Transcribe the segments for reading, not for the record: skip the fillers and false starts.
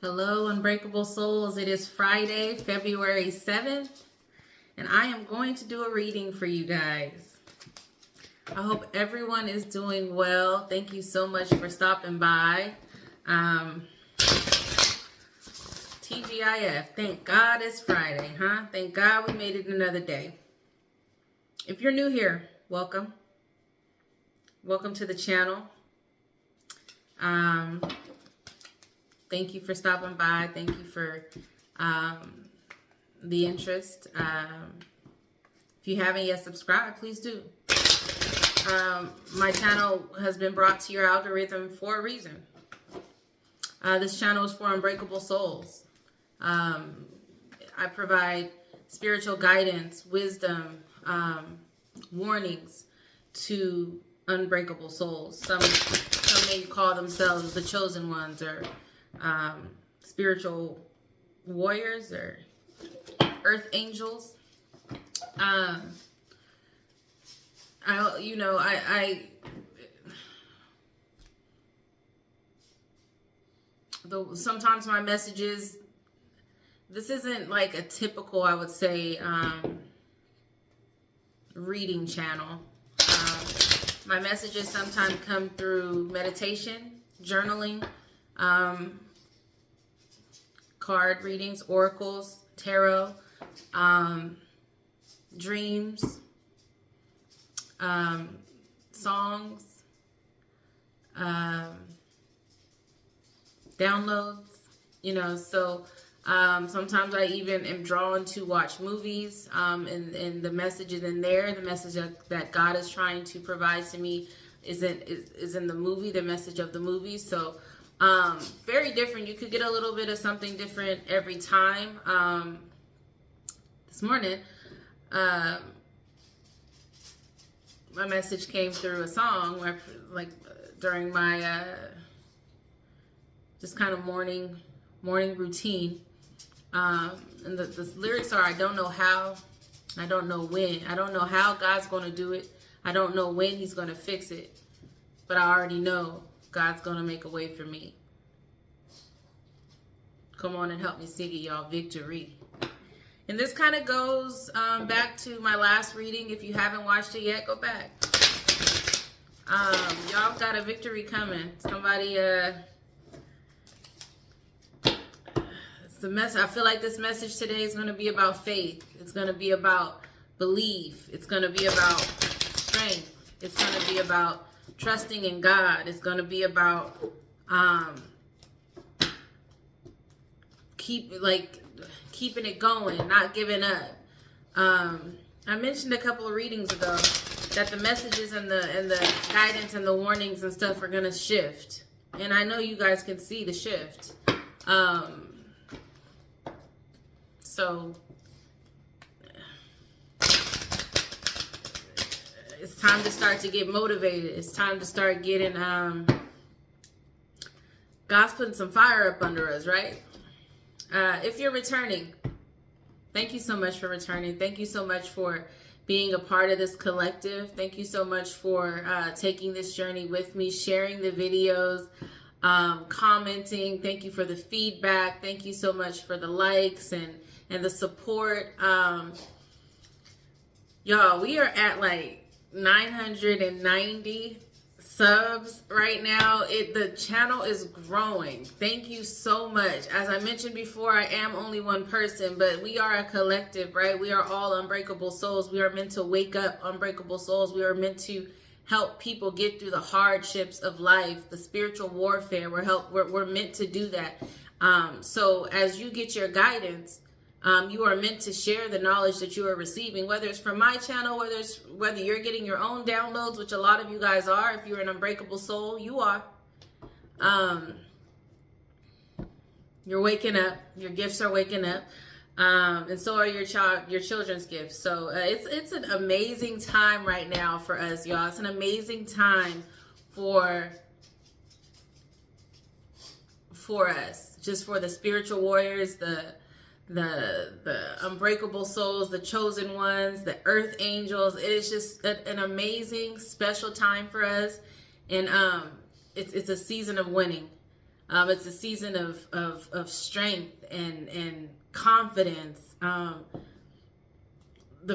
Hello, Unbreakable Souls. It is Friday, February 7th, and I am going to do a reading for you guys. I hope everyone is doing well. Thank you so much for stopping by. TGIF, thank God it's Friday, huh? Thank God we made it another day. If you're new here, welcome. Welcome to the channel. Thank you for stopping by. Thank you for the interest. If you haven't yet subscribed, please do. My channel has been brought to your algorithm for a reason. This channel is for Unbreakable Souls. I provide spiritual guidance, wisdom, warnings to unbreakable souls. Some may call themselves the chosen ones, or spiritual warriors, or earth angels. Sometimes my messages, this isn't like a typical, I would say, reading channel. My messages sometimes come through meditation, journaling, card readings, oracles, tarot, dreams, songs, downloads, so sometimes I even am drawn to watch movies, and the messages in there, the message that God is trying to provide to me is in the movie, the message of the movie. So very different. You could get a little bit of something different every time. This morning, my message came through a song where, during my just kind of morning routine. And the lyrics are, I don't know how, I don't know when. I don't know how God's going to do it. I don't know when he's going to fix it. But I already know God's going to make a way for me. Come on and help me sing it, y'all. Victory. And this kind of goes back to my last reading. If you haven't watched it yet, go back. Y'all got a victory coming. Somebody, I feel like this message today is going to be about faith. It's going to be about belief. It's going to be about strength. It's going to be about trusting in God. It's going to be about keeping it going, not giving up. I mentioned a couple of readings ago that the messages and the guidance and the warnings and stuff are going to shift. And I know you guys can see the shift. So it's time to start to get motivated. It's time to start getting, God's putting some fire up under us, right? If you're returning, thank you so much for returning. Thank you so much for being a part of this collective. Thank you so much for taking this journey with me, sharing the videos, commenting. Thank you for the feedback. Thank you so much for the likes and the support. Y'all, we are at like 990 subs right now. The channel is growing. Thank you so much. As I mentioned before, I am only one person, but we are a collective, right? We are all unbreakable souls. We are meant to wake up unbreakable souls. We are meant to help people get through the hardships of life, the spiritual warfare. We're meant to do that. So as you get your guidance, you are meant to share the knowledge that you are receiving, whether it's from my channel, whether you're getting your own downloads, which a lot of you guys are. If you're an unbreakable soul, you are. You're waking up. Your gifts are waking up, and so are your children's gifts. So it's an amazing time right now for us, y'all. It's an amazing time for us, just for the spiritual warriors, the unbreakable souls, the chosen ones, the earth angels. It is just an amazing, special time for us. And it's a season of winning. It's a season of strength and confidence. The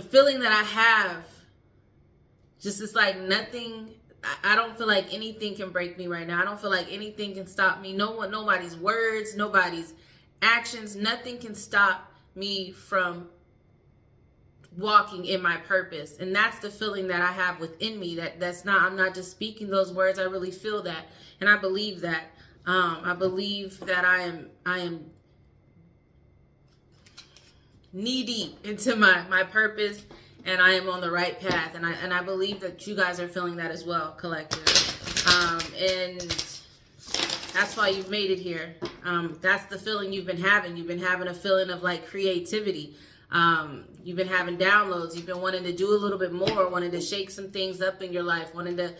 feeling that I have, just is like nothing. I don't feel like anything can break me right now. I don't feel like anything can stop me. Nobody's words, nobody's actions, nothing can stop me from walking in my purpose. And that's the feeling that I have within me. I'm not just speaking those words. I really feel that, and I believe that. I believe that I am knee deep into my purpose, and I am on the right path. And I believe that you guys are feeling that as well, collective. And that's why you've made it here. That's the feeling you've been having. You've been having a feeling of like creativity. You've been having downloads. You've been wanting to do a little bit more, wanting to shake some things up in your life, wanting to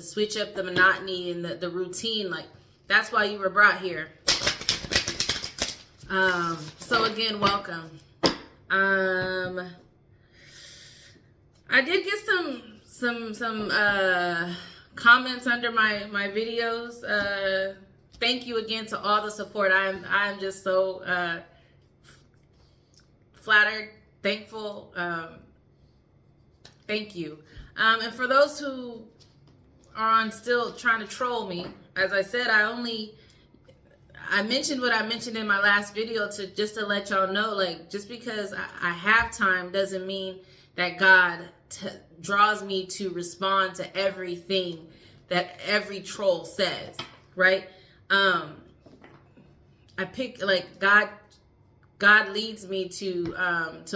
switch up the monotony and the routine. Like, that's why you were brought here. So again, welcome. I did get some comments under my videos. Thank you again to all the support. I'm just so flattered, thankful. Thank you. And for those who are still trying to troll me, as I said, I mentioned what I mentioned in my last video just to let y'all know, like, just because I have time doesn't mean that God draws me to respond to everything that every troll says, right? I pick, like, God leads me to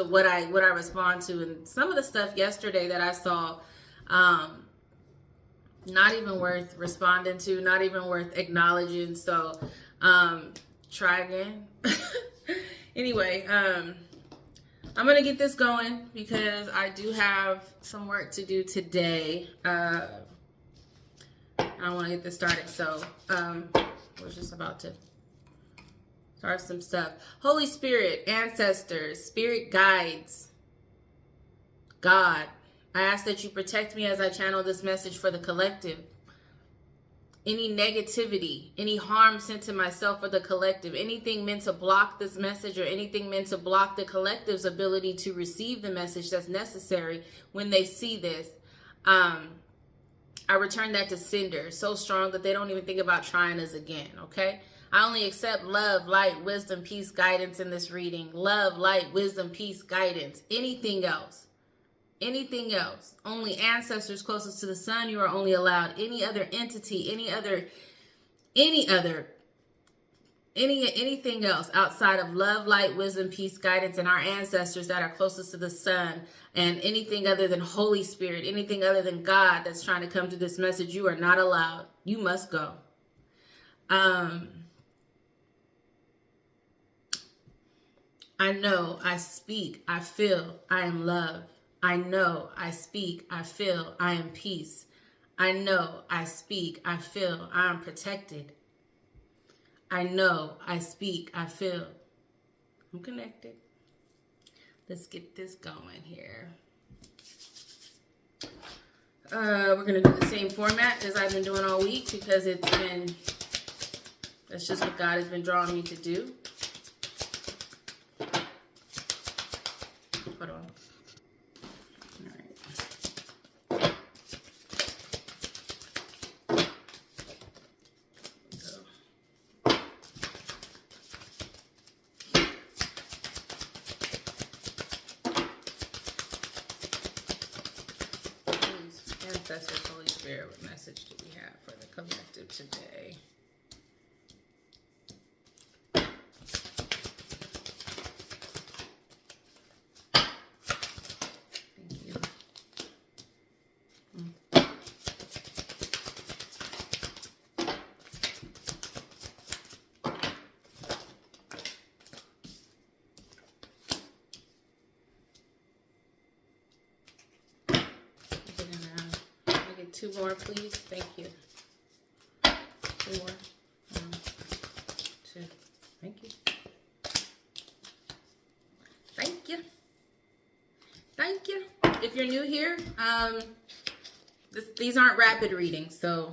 what I respond to. And some of the stuff yesterday that I saw, not even worth responding to, not even worth acknowledging. So try again. Anyway, I'm gonna get this going because I do have some work to do today. I want to get this started. So we're just about to start some stuff. Holy Spirit, ancestors, spirit guides, God, I ask that you protect me as I channel this message for the collective. Any negativity, any harm sent to myself or the collective, anything meant to block this message or anything meant to block the collective's ability to receive the message that's necessary when they see this, I return that to sender, so strong that they don't even think about trying us again, okay? I only accept love, light, wisdom, peace, guidance in this reading. Love, light, wisdom, peace, guidance. Anything else. Anything else. Only ancestors closest to the sun, you are only allowed. Any other entity, anything else outside of love, light, wisdom, peace, guidance, and our ancestors that are closest to the sun, and anything other than Holy Spirit, anything other than God that's trying to come to this message, you are not allowed. You must go. I know, I speak, I feel, I am love. I know, I speak, I feel, I am peace. I know, I speak, I feel, I am protected. I know, I speak, I feel, I'm connected. Let's get this going here. We're going to do the same format as I've been doing all week because that's just what God has been drawing me to do. Hold on. All right. Ancestors, Holy Spirit, what message do we have for the collective today? Thank you. Two more, please. Thank you. Two more. 1, 2. Thank you. Thank you. Thank you. If you're new here, these aren't rapid readings, so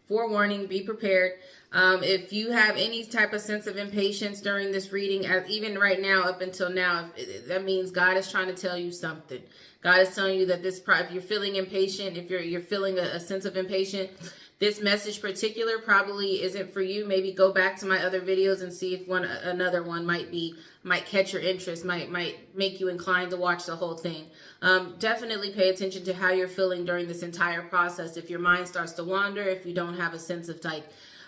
forewarning, be prepared. If you have any type of sense of impatience during this reading, even right now, up until now, that means God is trying to tell you something. God is telling you that if you're feeling impatient, if you're feeling a sense of impatience, this message particular probably isn't for you. Maybe go back to my other videos and see if another one might catch your interest, might make you inclined to watch the whole thing. Definitely pay attention to how you're feeling during this entire process. If your mind starts to wander, if you don't have a sense of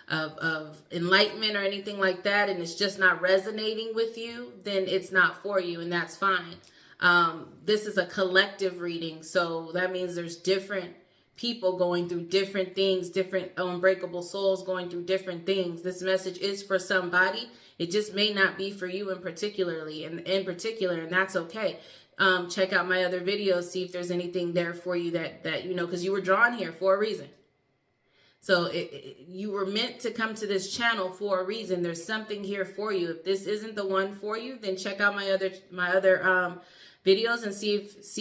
of enlightenment or anything like that, and it's just not resonating with you, then it's not for you, and that's fine. This is a collective reading, so that means there's different people going through different things, different unbreakable souls going through different things. This message is for somebody. It just may not be for you in particular, and that's okay. Check out my other videos, see if there's anything there for you that you know, because you were drawn here for a reason. So you were meant to come to this channel for a reason. There's something here for you. If this isn't the one for you, then check out my other videos and see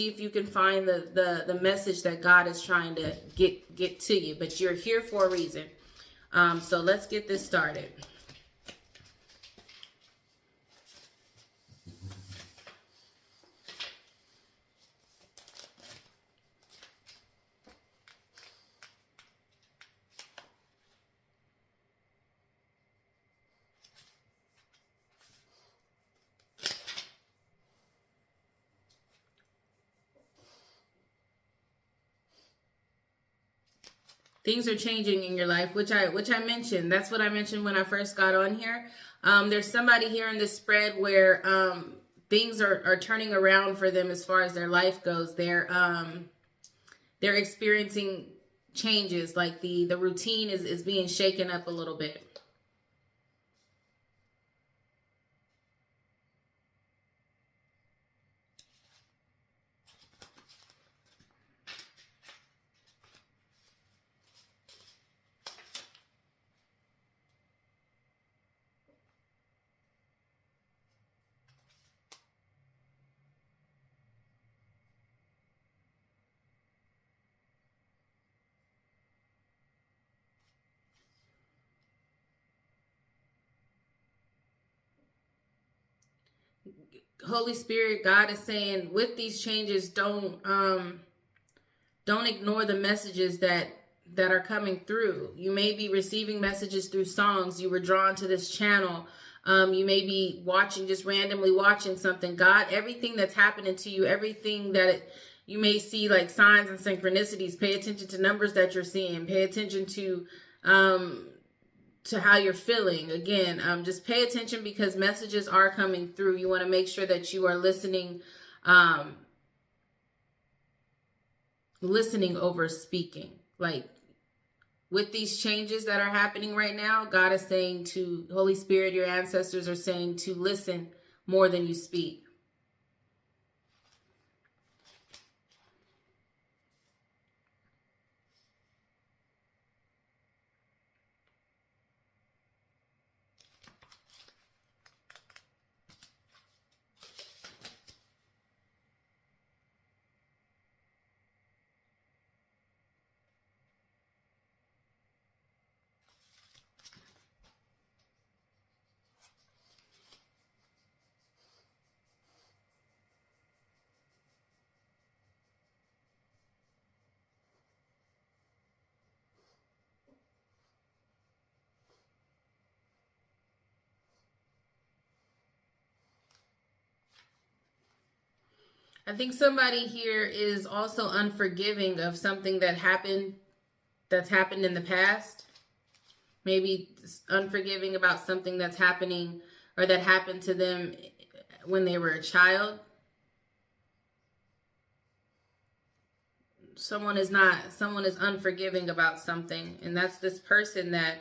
if you can find the message that God is trying to get to you. But you're here for a reason. So let's get this started. Things are changing in your life, which I mentioned. That's what I mentioned when I first got on here. There's somebody here in this spread where things are turning around for them as far as their life goes. They're experiencing changes, like the routine is being shaken up a little bit. Holy Spirit, God is saying with these changes, don't ignore the messages that are coming through. You may be receiving messages through songs. You were drawn to this channel. You may be just randomly watching something. God, everything that's happening to you, everything you may see like signs and synchronicities. Pay attention to numbers that you're seeing. Pay attention to how you're feeling. Again, just pay attention because messages are coming through. You want to make sure that you are listening over speaking. Like with these changes that are happening right now, God is saying to Holy Spirit, your ancestors are saying to listen more than you speak. I think somebody here is also unforgiving of something that's happened in the past. Maybe unforgiving about something that's happening or that happened to them when they were a child. Someone is unforgiving about something, and that's this person that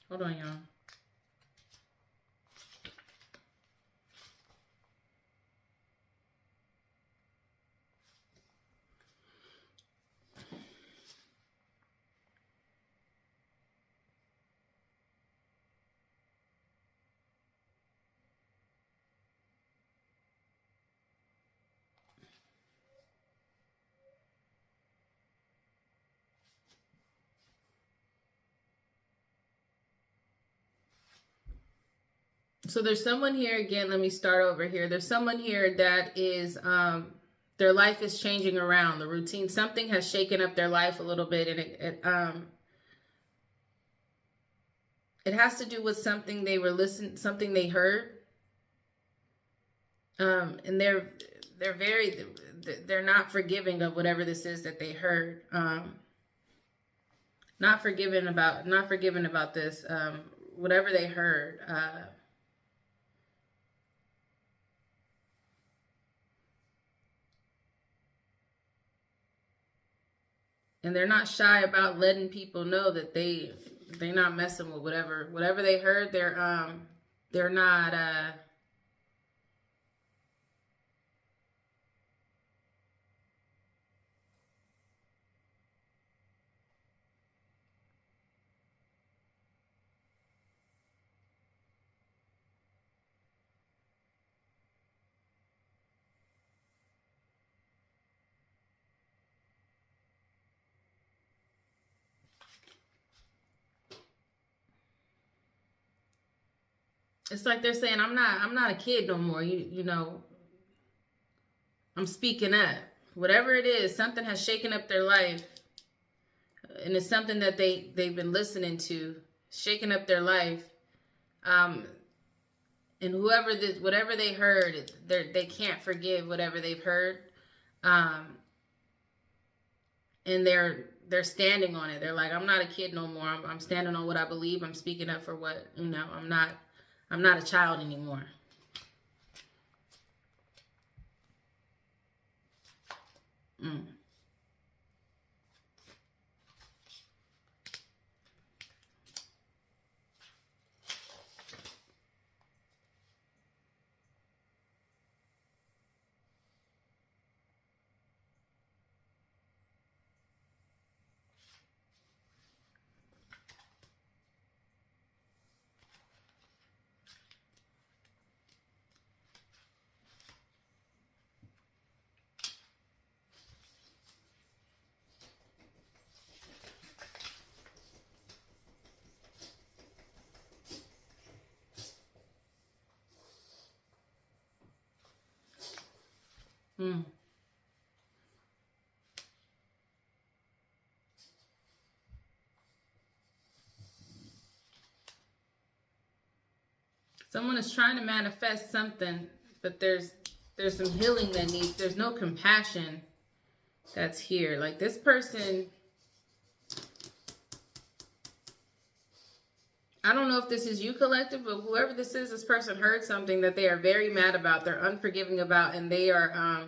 Hold on, y'all. So there's someone here, again, let me start over here. There's someone here that is, their life is changing around. The routine, something has shaken up their life a little bit, and it has to do with something they were something they heard. And they're not forgiving of whatever this is that they heard. Not forgiven about this, whatever they heard. And they're not shy about letting people know that they're not messing with whatever they heard. They're not it's like they're saying, I'm not a kid no more. You know, I'm speaking up. Whatever it is, something has shaken up their life. And it's something that they've been listening to, shaking up their life. And whatever they heard, they can't forgive whatever they've heard. And they're standing on it. They're like, I'm not a kid no more. I'm standing on what I believe. I'm speaking up for what, I'm not a child anymore. Someone is trying to manifest something, but there's some healing that there's no compassion that's here. Like this person, I don't know if this is you, collective, but whoever this is, this person heard something that they are very mad about, they're unforgiving about, and they are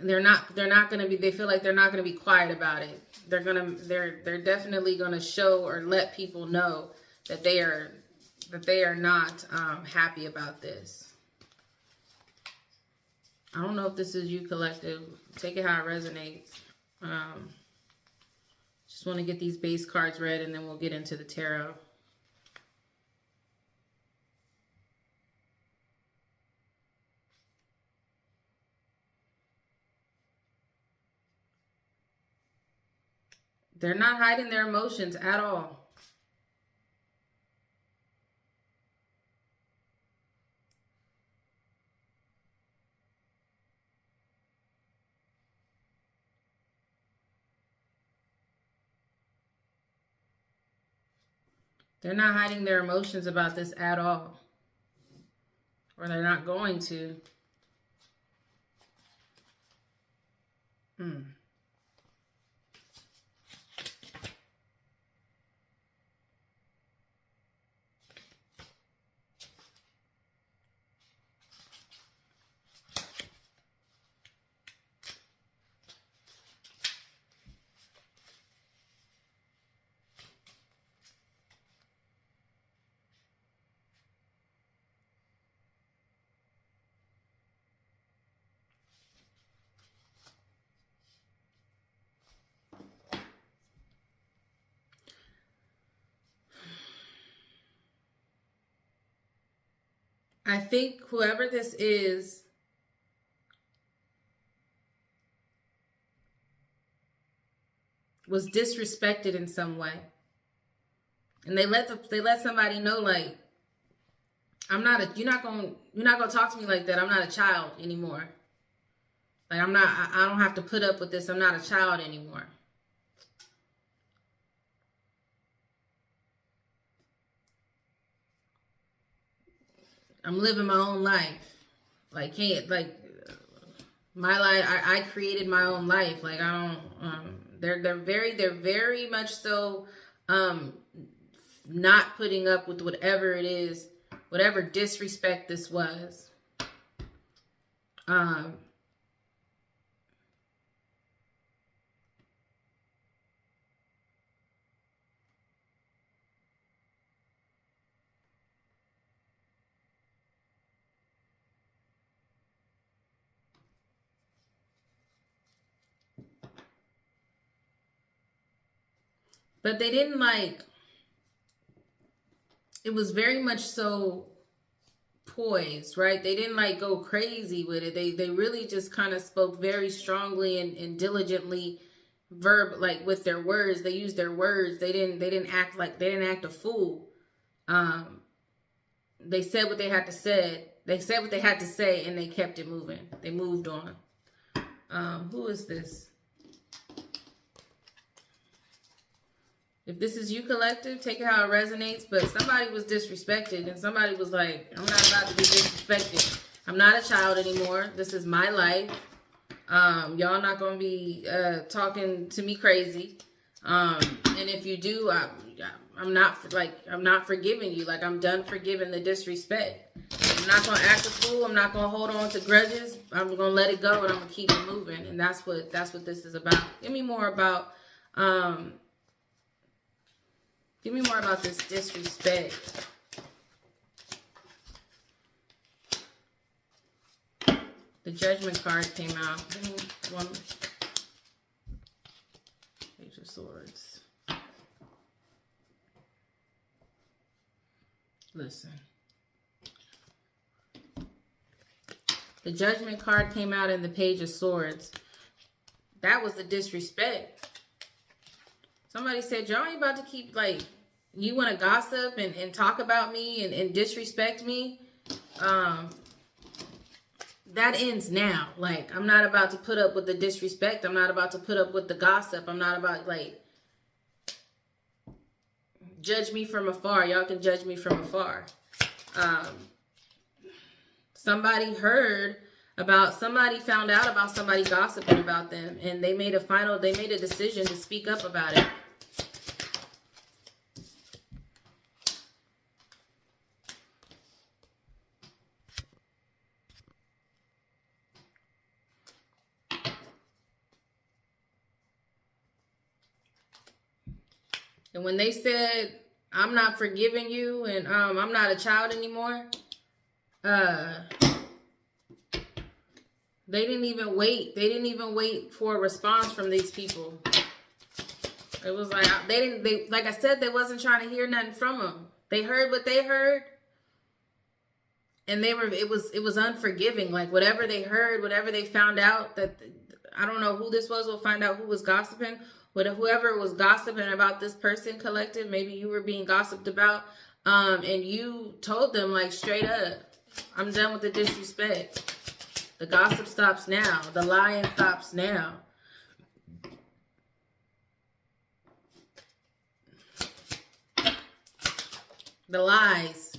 they're not going to be, they feel like they're not going to be quiet about it. They're definitely going to show or let people know that they are not happy about this. I don't know if this is you, collective. Take it how it resonates. Just want to get these base cards read, and then we'll get into the tarot. They're not hiding their emotions at all. They're not hiding their emotions about this at all. Or they're not going to. I think whoever this is was disrespected in some way. And they let somebody know, like, you're not gonna talk to me like that. I'm not a child anymore. Like, I don't have to put up with this. I'm not a child anymore. I'm living my own life. Like, my life, I created my own life. Like, I don't, they're very much so, not putting up with whatever it is, whatever disrespect this was. But they didn't, like, it was very much so poised, right? They didn't, like, go crazy with it. They really just kind of spoke very strongly and diligently, like, with their words. They used their words. They didn't act a fool. They said what they had to say. They said what they had to say, and they kept it moving. They moved on. Who is this? If this is you, collective, take it how it resonates. But somebody was disrespected, and somebody was like, I'm not about to be disrespected. I'm not a child anymore. This is my life. Y'all not going to be talking to me crazy. And if you do, I'm not forgiving you. Like, I'm done forgiving the disrespect. I'm not going to act a fool. I'm not going to hold on to grudges. I'm going to let it go, and I'm going to keep it moving. And that's what this is about. Give me more about this disrespect. The Judgment card came out. Give me one. Page of Swords. Listen. The Judgment card came out in the Page of Swords. That was the disrespect. Somebody said, y'all ain't about to keep, like, you want to gossip and talk about me and disrespect me. That ends now. Like, I'm not about to put up with the disrespect. I'm not about to put up with the gossip. I'm not about, like, judge me from afar. Y'all can judge me from afar. Somebody found out about somebody gossiping about them, and they made a decision to speak up about it. And when they said, I'm not forgiving you and I'm not a child anymore, they didn't even wait. They didn't even wait for a response from these people. It was like, like I said, they wasn't trying to hear nothing from them. They heard what they heard. And it was unforgiving. Like, whatever they heard, whatever they found out, that I don't know who this was. We'll find out who was gossiping. But whoever was gossiping about this person, collective, maybe you were being gossiped about, and you told them, like, straight up, I'm done with the disrespect. The gossip stops now. The lying stops now. The lies.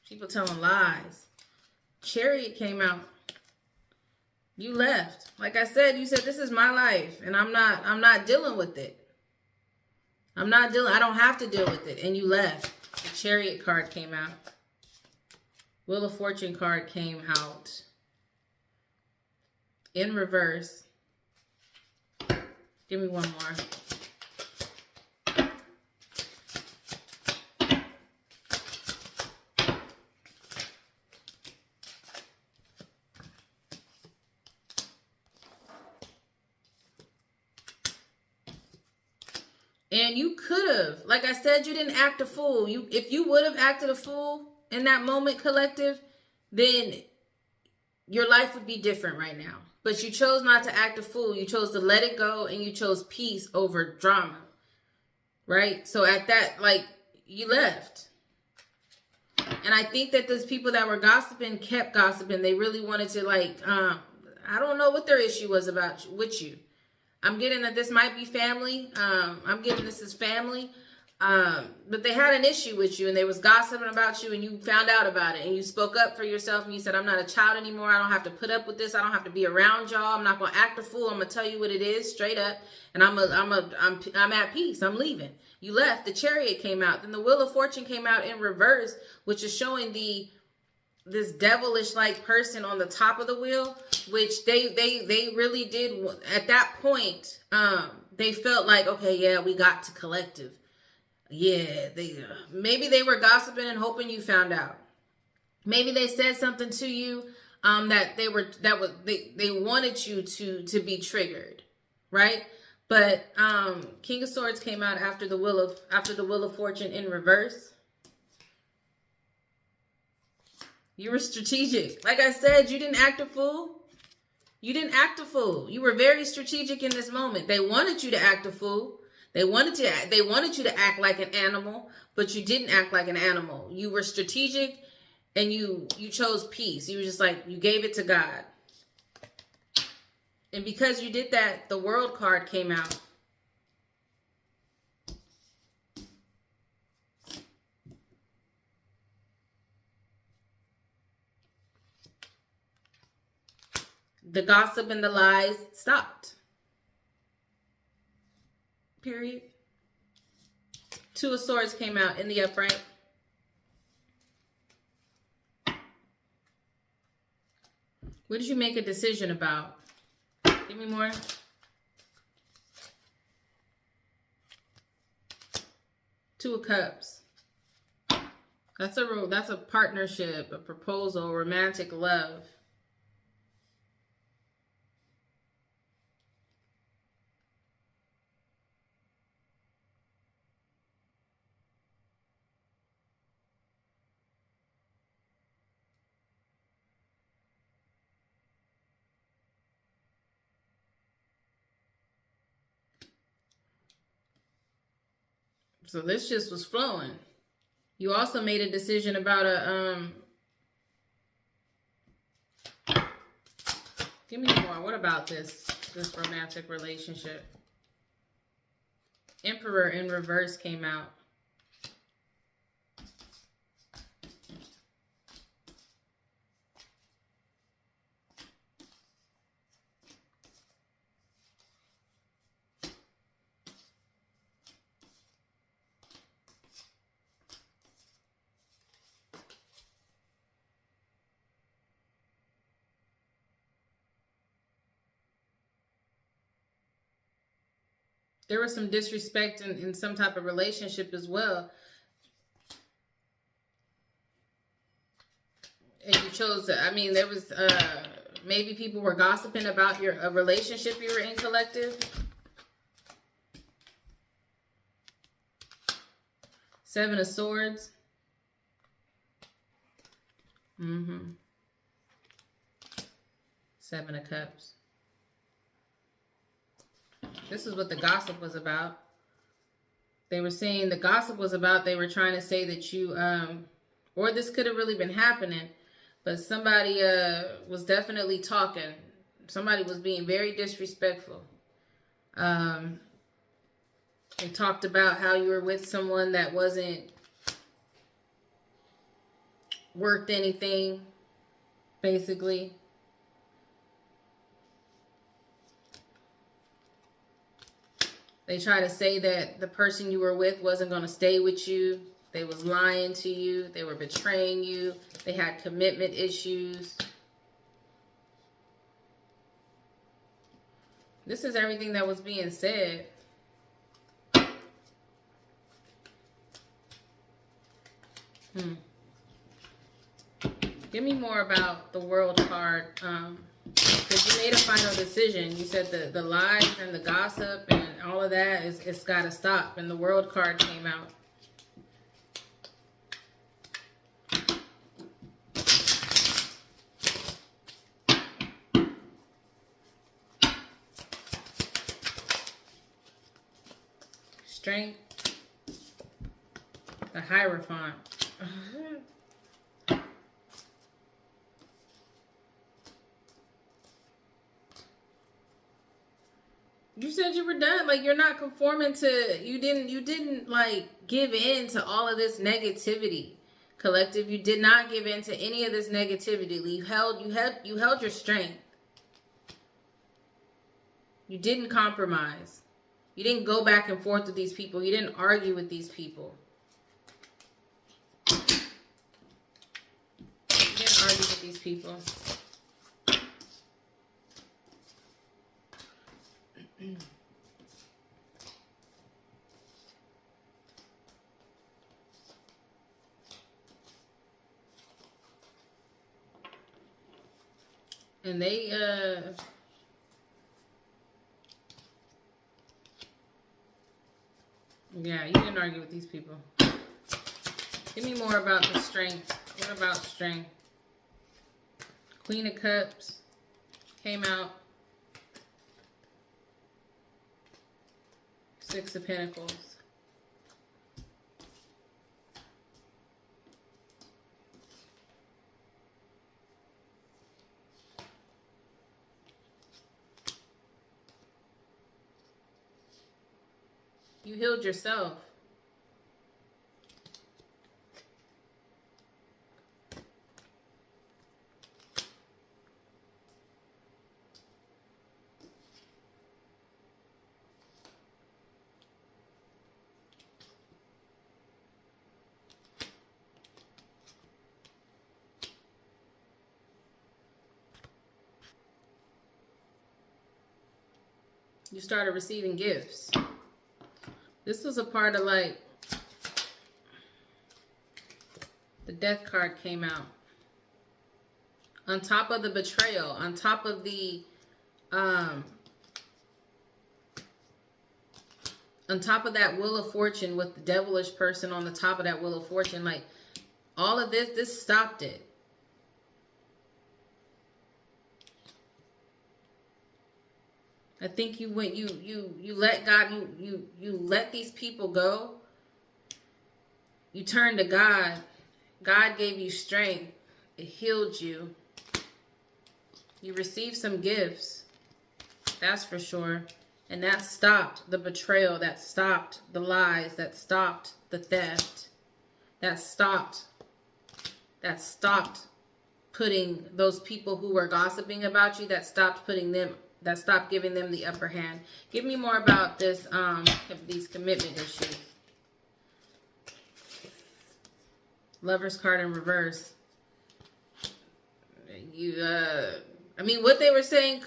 People telling lies. Chariot came out. You left. Like I said, you said, this is my life, and I'm not dealing with it. I don't have to deal with it. And you left. The Chariot card came out. Wheel of Fortune card came out. In reverse. Give me one more. And you could have, like I said, you didn't act a fool. If you would have acted a fool, in that moment, collective, then your life would be different right now. But you chose not to act a fool. You chose to let it go, and you chose peace over drama. Right? So at that, like, you left. And I think that those people that were gossiping kept gossiping. They really wanted to, like, I don't know what their issue was with you. I'm getting that this might be family. I'm getting this is family. But they had an issue with you, and they was gossiping about you, and you found out about it, and you spoke up for yourself, and you said, I'm not a child anymore. I don't have to put up with this. I don't have to be around y'all. I'm not going to act a fool. I'm going to tell you what it is straight up, and I'm at peace. I'm leaving. You left. The Chariot came out. Then the Wheel of Fortune came out in reverse, which is showing this devilish like person on the top of the wheel, which they really did at that point. They felt like, okay, yeah, we got to collective. Yeah, maybe they were gossiping and hoping you found out. Maybe they said something to you that they wanted you to be triggered, right? But King of Swords came out after the Wheel of Fortune in reverse. You were strategic. Like I said, you didn't act a fool. You didn't act a fool. You were very strategic in this moment. They wanted you to act a fool. They wanted you to act like an animal, but you didn't act like an animal. You were strategic, and you chose peace. You were just like, you gave it to God. And because you did that, the World card came out. The gossip and the lies stopped. Period. Two of Swords came out in the upright. What did you make a decision about? Give me more. Two of Cups. That's a partnership, a proposal, romantic love. So this just was flowing. You also made a decision about give me more. What about this romantic relationship? Emperor in reverse came out. There was some disrespect in some type of relationship as well. And you chose to, I mean, there was, maybe people were gossiping about a relationship you were in, collective. Seven of Swords. Seven of Cups. This is what the gossip was about. They were saying the gossip was about, they were trying to say that you, or this could have really been happening, but somebody was definitely talking. Somebody was being very disrespectful. And talked about how you were with someone that wasn't worth anything, basically. They try to say that the person you were with wasn't going to stay with you. They was lying to you. They were betraying you. They had commitment issues. This is everything that was being said. Give me more about the World card. Because you made a final decision. You said the lies and the gossip and all of that, it's got to stop. And the World card came out. strength. The Hierophant. You said you were done. Like, you're not conforming to, you didn't like give in to all of this negativity. Collective, you did not give in to any of this negativity. You held your strength. You didn't compromise. You didn't go back and forth with these people. You didn't argue with these people. You didn't argue with these people. And they, yeah, you didn't argue with these people. Give me more about the strength. What about strength? Queen of Cups came out. Six of Pentacles. You healed yourself. You started receiving gifts. This was a part of, like, the Death card came out. On top of the betrayal, on top of the, on top of that Wheel of Fortune with the devilish person on the top of that Wheel of Fortune, like, all of this stopped it. I think you went, you let God, you let these people go. You turned to God. God gave you strength. It healed you. You received some gifts. That's for sure. And that stopped the betrayal. That stopped the lies. That stopped the theft. That stopped putting those people who were gossiping about you, that stopped giving them the upper hand. Give me more about this, these commitment issues. Lover's card in reverse. I mean, what they were saying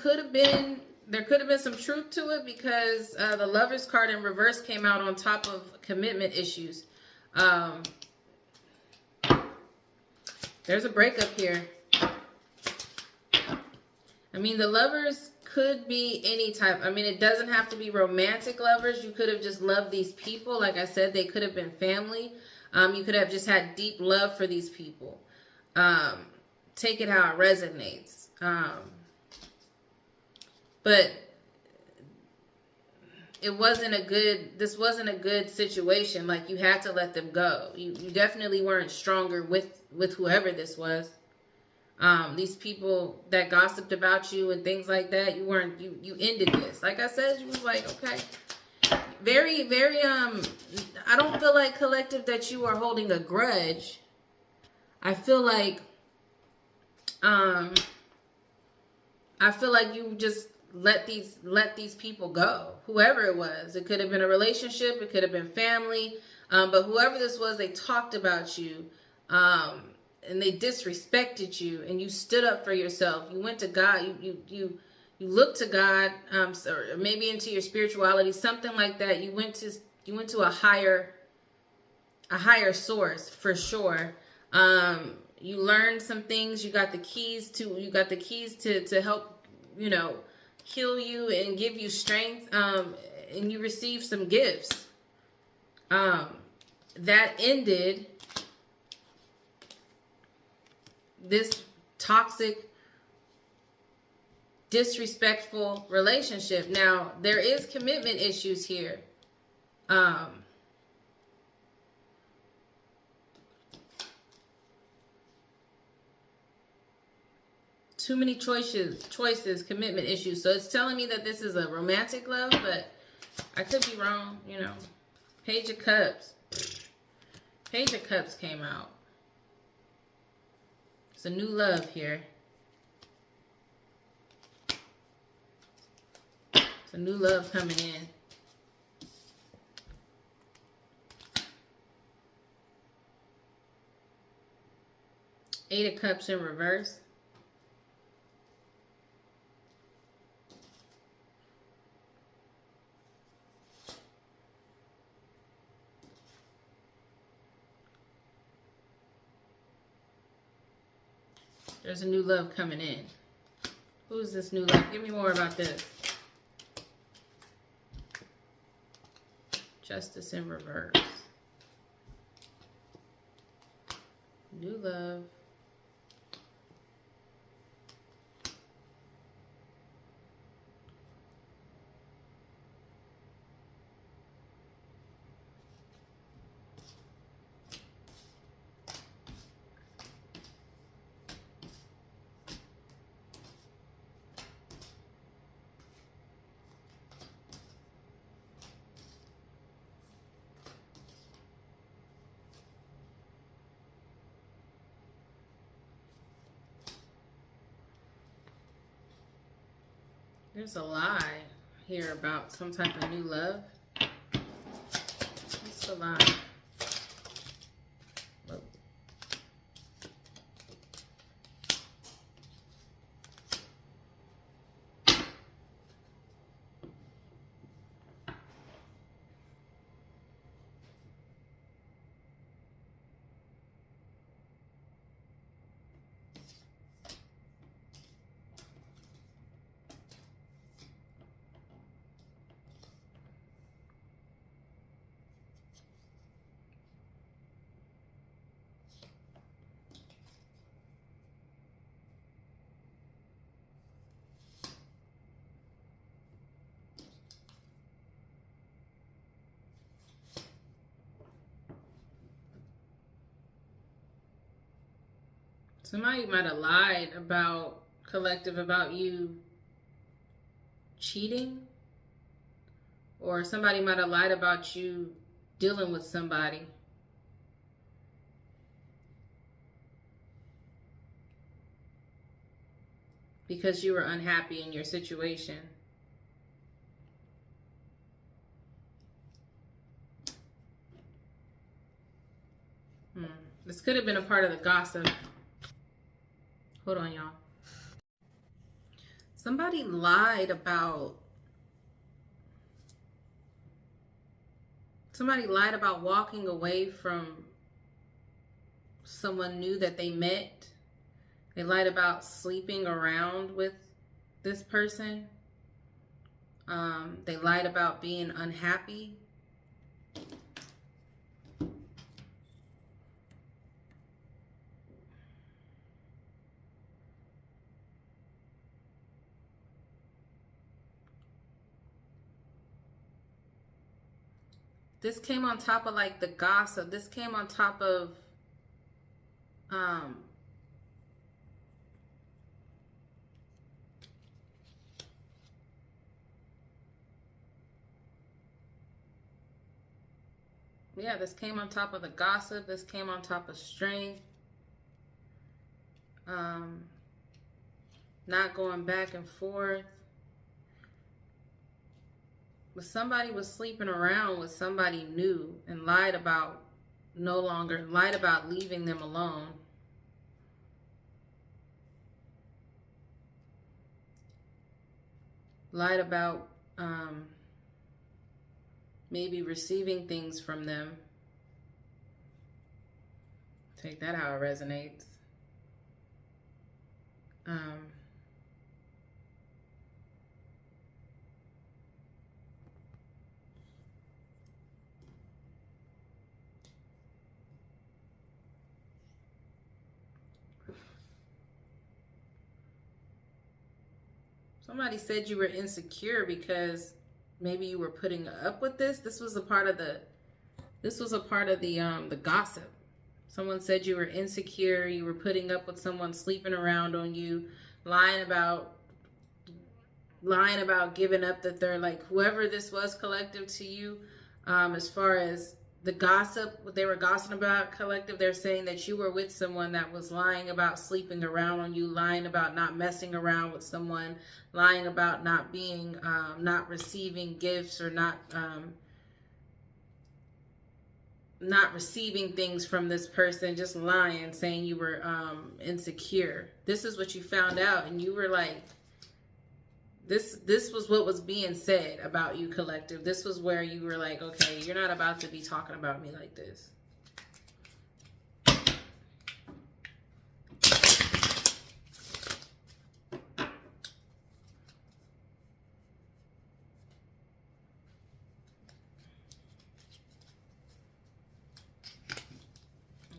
there could have been some truth to it, because the Lover's card in reverse came out on top of commitment issues. There's a breakup here. I mean, the Lovers could be any type. I mean, it doesn't have to be romantic lovers. You could have just loved these people. Like I said, they could have been family. You could have just had deep love for these people. Take it how it resonates. But this wasn't a good situation. Like, you had to let them go. You definitely weren't stronger with whoever this was. These people that gossiped about you and things like that, you ended this. Like I said, you was like, okay. Very, very, I don't feel like, collective, that you are holding a grudge. I feel like you just let these people go. Whoever it was. It could have been a relationship, it could have been family. But whoever this was, they talked about you. And they disrespected you, and you stood up for yourself. You went to God. You looked to God, or maybe into your spirituality, something like that. You went to a higher source, for sure. You learned some things. You got the keys to help, heal you and give you strength. And you received some gifts. That ended this toxic, disrespectful relationship. Now, there is commitment issues here. Um, too many choices, commitment issues. So it's telling me that this is a romantic love, but I could be wrong, you know. Page of Cups. Page of Cups came out. It's a new love here. It's a new love coming in. Eight of Cups in reverse. There's a new love coming in. Who's this new love? Give me more about this. Justice in reverse. New love. There's a lie here about some type of new love. What's the lie? Whoa. Somebody might have lied about, collective, about you cheating. Or somebody might have lied about you dealing with somebody. Because you were unhappy in your situation. This could have been a part of the gossip. Hold on, y'all. Somebody lied about walking away from someone new that they met. They lied about sleeping around with this person. They lied about being unhappy. This came on top of like the gossip. This came on top of yeah, this came on top of the gossip. This came on top of strength. Not going back and forth. But somebody was sleeping around with somebody new and lied about leaving them alone. Lied about maybe receiving things from them. Take that how it resonates. Somebody said you were insecure because maybe you were putting up with this. This was a part of the the gossip. Someone said you were insecure, you were putting up with someone sleeping around on you, lying about giving up, that they're like, whoever this was, collective, to you, as far as the gossip, what they were gossiping about, collective, they're saying that you were with someone that was lying about sleeping around on you, lying about not messing around with someone, lying about not being, not receiving gifts, or not receiving things from this person, just lying, saying you were insecure. This is what you found out, and you were like, this was what was being said about you, collective. This was where you were like, okay, you're not about to be talking about me like this.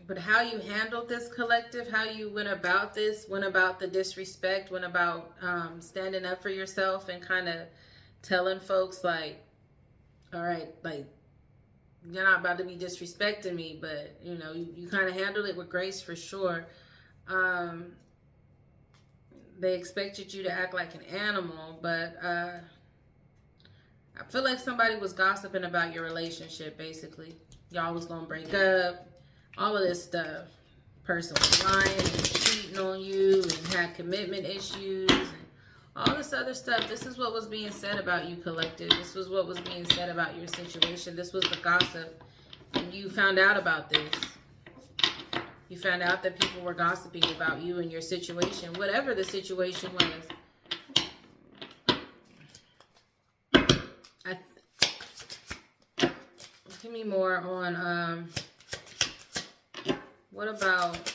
But how you handled this, collective, how you went about this, went about the disrespect, went about standing up for yourself and kind of telling folks like, all right, like, you're not about to be disrespecting me, but, you know, you kind of handled it with grace for sure. They expected you to act like an animal, but I feel like somebody was gossiping about your relationship, basically. Y'all was going to break up. All of this stuff. Person was lying and cheating on you and had commitment issues and all this other stuff. This is what was being said about you, collective. This was what was being said about your situation. This was the gossip. And you found out about this. You found out that people were gossiping about you and your situation, whatever the situation was. Give me more on... what about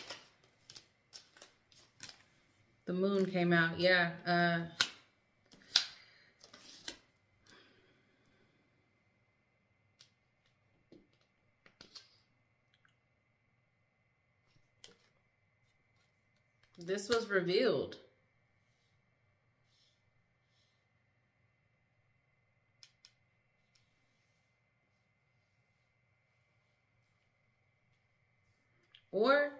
the moon came out? Yeah. This was revealed. Or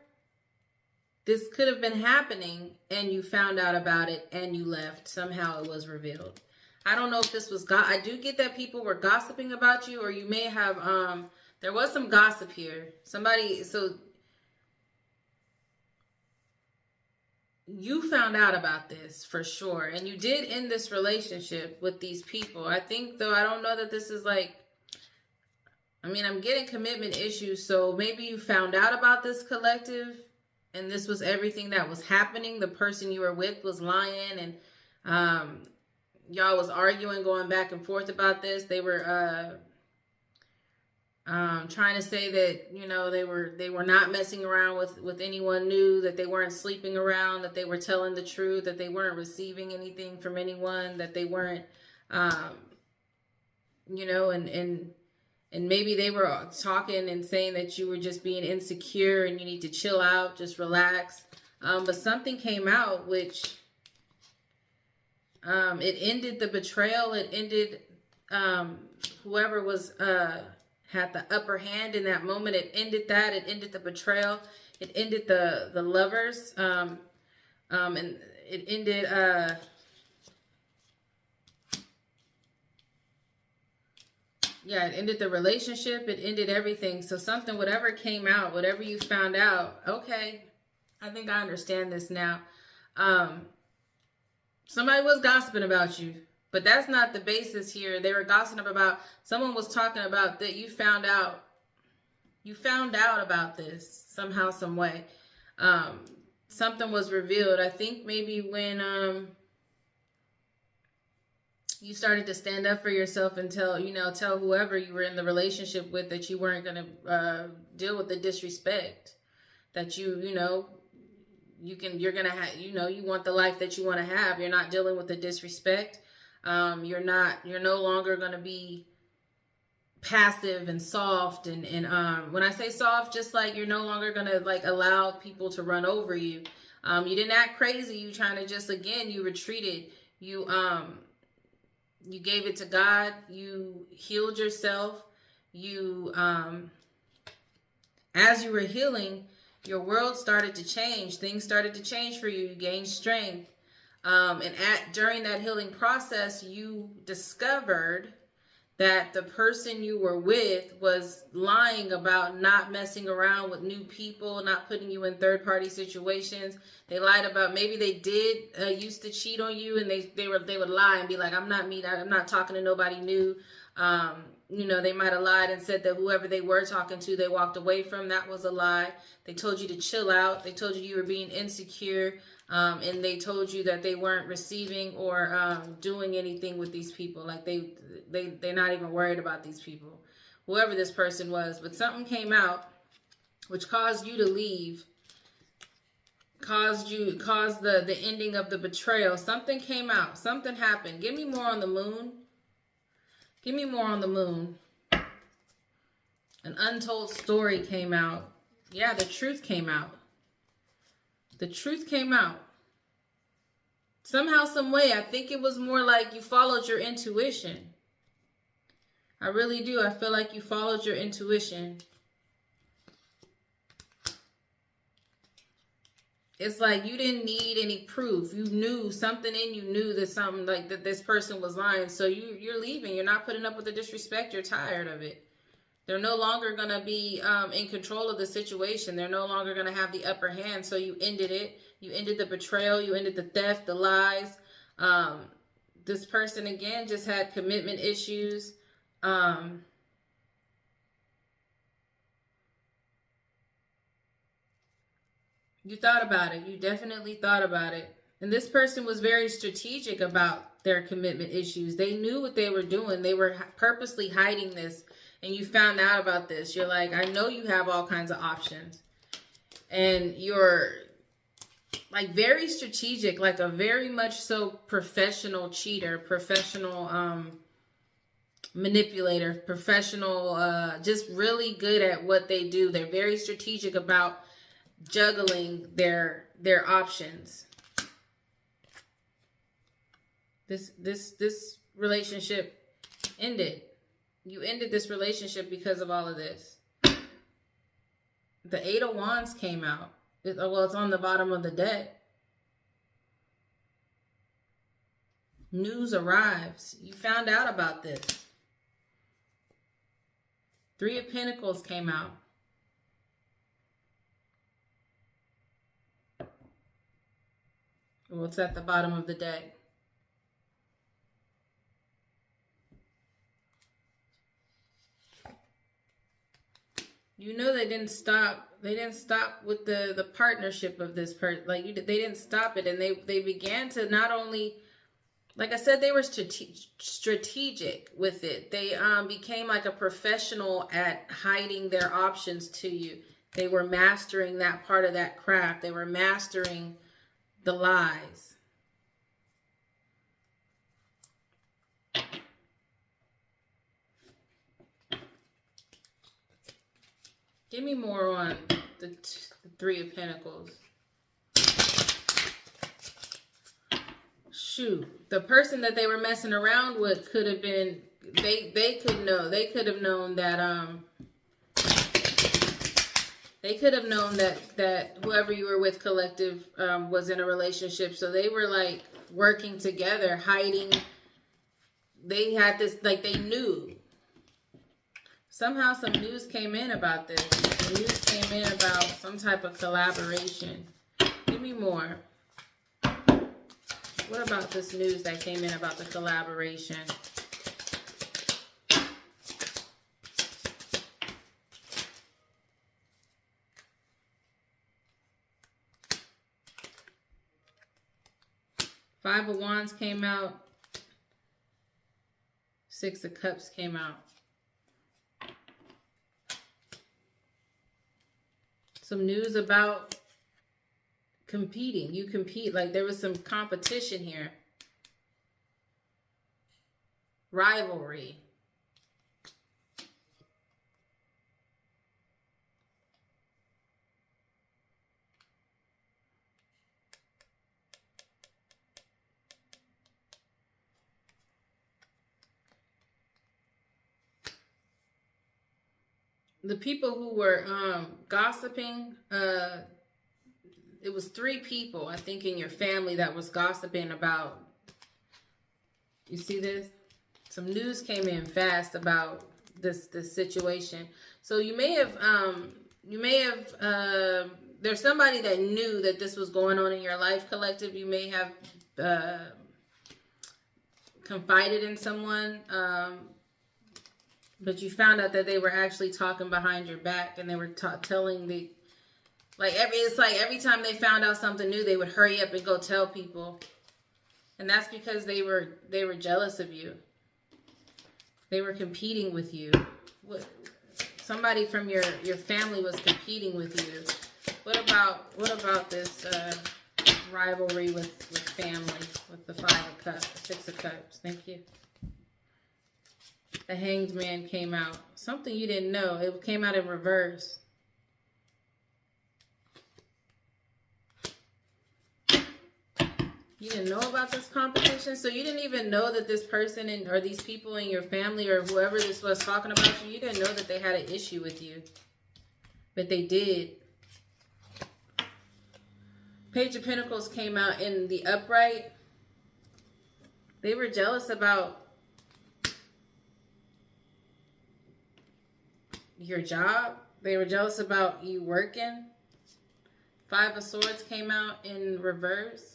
this could have been happening and you found out about it and you left. Somehow it was revealed. I don't know if this was I do get that people were gossiping about you, or you may have there was some gossip here. Somebody, so you found out about this for sure, and you did end this relationship with these people. I think, though, I don't know that this is like, I mean, I'm getting commitment issues, so maybe you found out about this, collective, and this was everything that was happening. The person you were with was lying, and y'all was arguing, going back and forth about this. They were trying to say that, you know, they were not messing around with anyone new, that they weren't sleeping around, that they were telling the truth, that they weren't receiving anything from anyone, that they weren't, you know, and maybe they were talking and saying that you were just being insecure and you need to chill out, just relax. But something came out which it ended the betrayal. It ended whoever was had the upper hand in that moment. It ended that. It ended the betrayal. It ended the lovers. And it ended yeah, it ended the relationship. It ended everything. So something, whatever came out, whatever you found out, okay, I think I understand this now. Somebody was gossiping about you, but that's not the basis here. They were gossiping about, someone was talking about that you found out about this somehow, some way. Something was revealed. I think maybe when, you started to stand up for yourself and tell whoever you were in the relationship with that you weren't going to deal with the disrespect, that you're going to have, you want the life that you want to have. You're not dealing with the disrespect. You're no longer going to be passive and soft. And when I say soft, just like you're no longer going to like allow people to run over you. You didn't act crazy. You trying to just, again, you retreated. You gave it to God. You healed yourself. You, as you were healing, your world started to change. Things started to change for you. You gained strength. And during that healing process, you discovered that the person you were with was lying about not messing around with new people, not putting you in third-party situations. They lied about, maybe they did used to cheat on you, and they would lie and be like, I'm not talking to nobody new. You know, they might have lied and said that whoever they were talking to, they walked away from. That was a lie. They told you to chill out. They told you you were being insecure. And they told you that they weren't receiving or doing anything with these people. Like they're not even worried about these people, whoever this person was. But something came out which caused you to leave, caused the ending of the betrayal. Something came out. Something happened. Give me more on the moon. Give me more on the moon. An untold story came out. Yeah, the truth came out. The truth came out. Somehow, some way, I think it was more like you followed your intuition. I really do. I feel like you followed your intuition. It's like you didn't need any proof. You knew something in you knew that something like that this person was lying. So you're leaving. You're not putting up with the disrespect. You're tired of it. They're no longer going to be in control of the situation. They're no longer going to have the upper hand. So you ended it. You ended the betrayal. You ended the theft, the lies. This person, again, just had commitment issues. You thought about it. You definitely thought about it. And this person was very strategic about their commitment issues. They knew what they were doing. They were purposely hiding this. And you found out about this. You're like, I know you have all kinds of options. And you're like very strategic, like a very much so professional cheater, professional manipulator, professional, just really good at what they do. They're very strategic about juggling their options. This relationship ended. You ended this relationship because of all of this. The Eight of Wands came out. Well, it's on the bottom of the deck. News arrives. You found out about this. Three of Pentacles came out. Well, it's at the bottom of the deck. You know they didn't stop. They didn't stop with the partnership of this person. Like they didn't stop it, and they began to not only, like I said, they were strategic with it. They became like a professional at hiding their options to you. They were mastering that part of that craft. They were mastering the lies. Give me more on the Three of Pentacles. Shoot, the person that they were messing around with could have been, they could know. They could have known that that whoever you were with, collective, was in a relationship. So they were like working together, hiding. They had this, like they knew. Somehow some news came in about this. The news came in about some type of collaboration. Give me more. What about this news that came in about the collaboration? Five of Wands came out. Six of Cups came out. Some news about competing. You compete, like there was some competition here. Rivalry. the people who were gossiping, it was 3 people, I think, in your family that was gossiping about, you see this? Some news came in fast about this situation. So you may have there's somebody that knew that this was going on in your life, collective. You may have confided in someone, but you found out that they were actually talking behind your back, and they were telling the, it's like every time they found out something new, they would hurry up and go tell people. And that's because they were jealous of you. They were competing with you. Somebody from your family was competing with you. What about this rivalry with family, with the 5 of Cups, 6 of Cups? Thank you. The Hanged Man came out. Something you didn't know. It came out in reverse. You didn't know about this competition? So you didn't even know that this person or these people in your family or whoever this was talking about you, you didn't know that they had an issue with you. But they did. Page of Pentacles came out in the upright. They were jealous about your job. They were jealous about you working. 5 of Swords came out in reverse.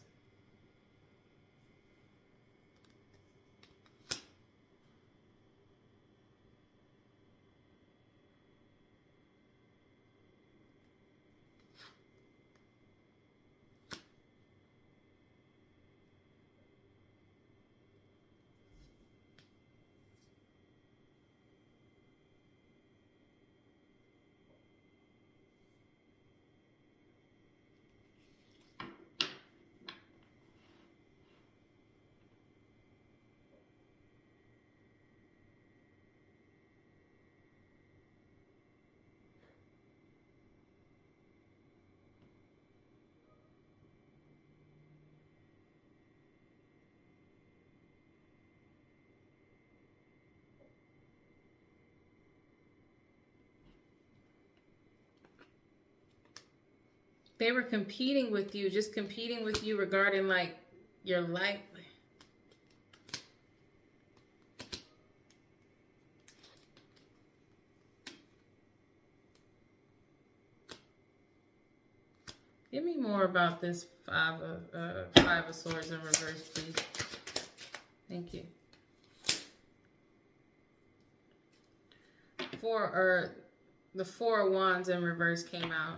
They were competing with you, just competing with you regarding like your life. Give me more about this 5 of Swords in reverse, please. Thank you. The 4 of Wands in reverse came out.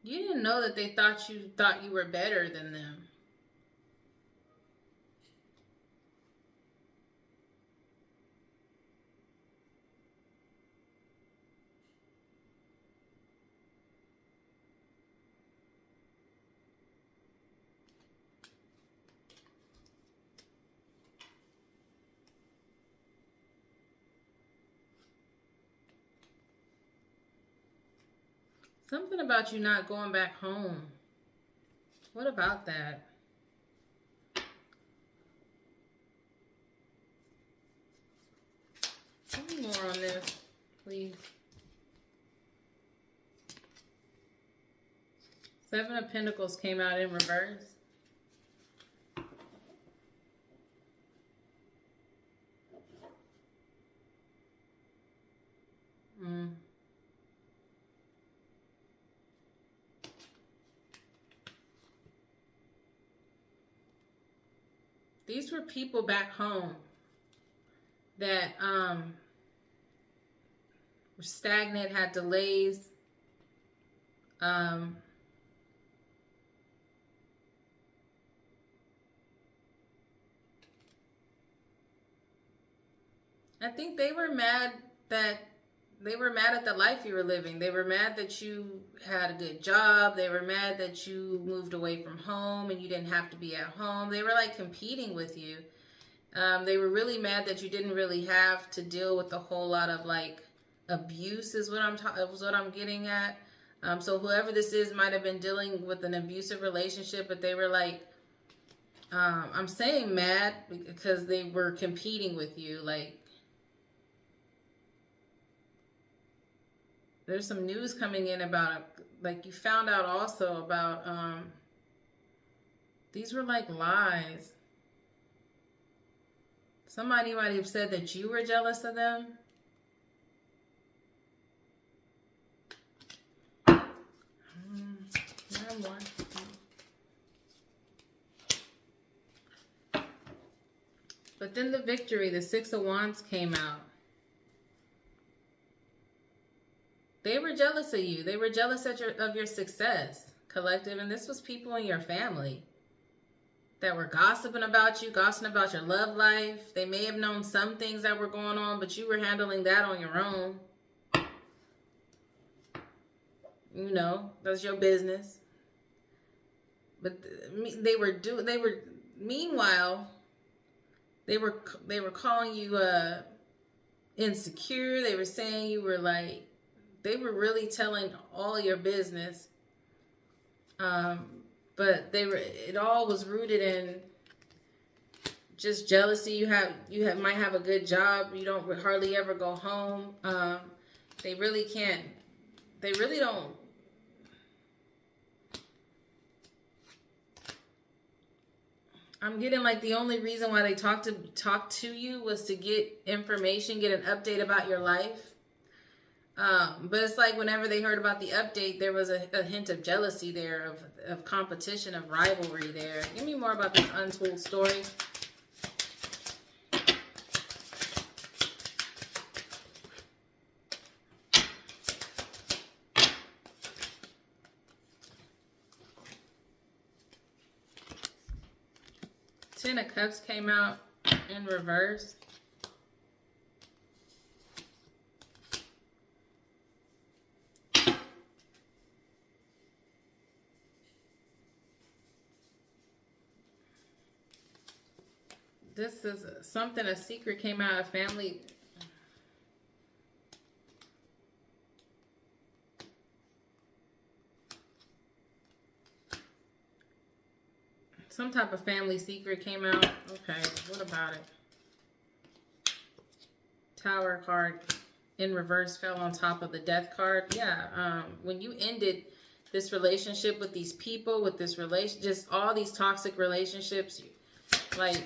You didn't know that they thought you were better than them. Something about you not going back home. What about that? Tell me more on this, please. 7 of Pentacles came out in reverse. These were people back home that were stagnant, had delays. I think they were mad that they were mad at the life you were living. They were mad that you had a good job. They were mad that you moved away from home and you didn't have to be at home. They were like competing with you. They were really mad that you didn't really have to deal with a whole lot of like abuse is what I'm getting at. So whoever this is might have been dealing with an abusive relationship, but they were like, I'm saying mad because they were competing with you. Like, there's some news coming in about, like, you found out also about, these were like lies. Somebody might have said that you were jealous of them. More. But then the victory, the Six of Wands came out. They were jealous of you. They were jealous of your success, collective. And this was people in your family that were gossiping about you, gossiping about your love life. They may have known some things that were going on, but you were handling that on your own. You know, that's your business. But meanwhile, they were calling you insecure. They were saying you were like, they were really telling all your business. But it all was rooted in just jealousy. You might have a good job. You don't hardly ever go home. They really don't. I'm getting like the only reason why they talked to you was to get information, get an update about your life. But it's like whenever they heard about the update, there was a hint of jealousy there, of competition, of rivalry there. Give me more about this untold story. Ten of Cups came out in reverse. This is something, a secret came out of family. Some type of family secret came out. Okay, what about it? Tower card in reverse fell on top of the Death card. Yeah, when you ended this relationship with these people, with this just all these toxic relationships, like,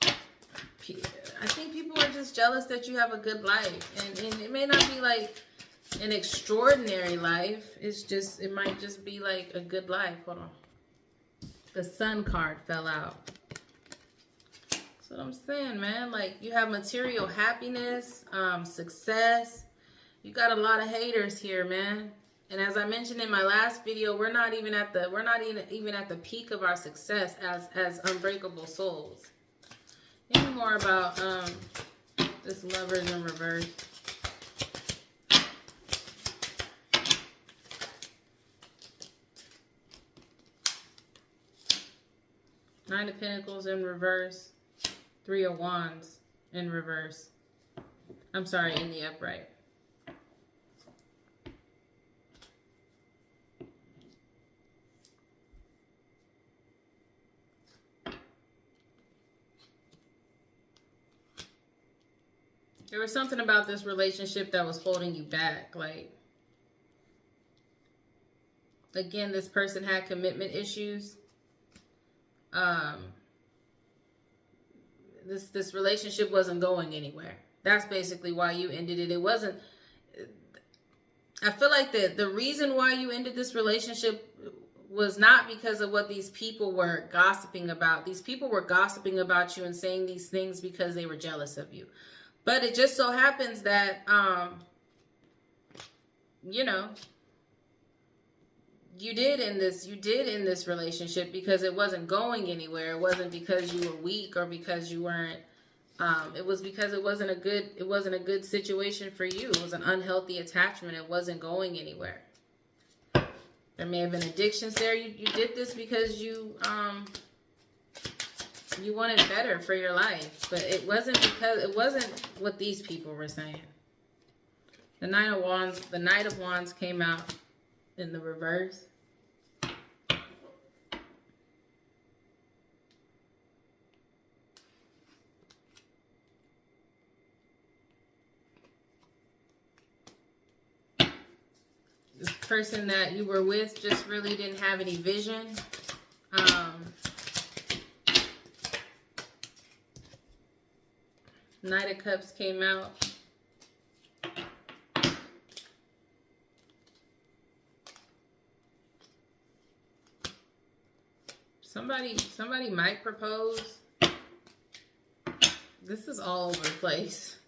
I think people are just jealous that you have a good life. And it may not be like an extraordinary life. It might just be like a good life. Hold on. The Sun card fell out. That's what I'm saying, man. Like, you have material happiness, success. You got a lot of haters here, man. And as I mentioned in my last video, we're not even at the peak of our success as unbreakable souls. Give me more about this Lovers in reverse. Nine of Pentacles in reverse. Three of Wands in reverse. I'm sorry, in the upright. There was something about this relationship that was holding you back. Like, again, this person had commitment issues. This relationship wasn't going anywhere. That's basically why you ended it. It wasn't, I feel like the reason why you ended this relationship was not because of what these people were gossiping about. These people were gossiping about you and saying these things because they were jealous of you. But it just so happens that, you know, you did in this relationship because it wasn't going anywhere. It wasn't because you were weak or because you weren't It was because it wasn't a good situation for you. It was an unhealthy attachment. It wasn't going anywhere. There may have been addictions there. You did this because you wanted better for your life, but it wasn't what these people were saying. The Knight of Wands came out in the reverse. This person that you were with just really didn't have any vision. Knight of Cups came out. Somebody might propose. This is all over the place.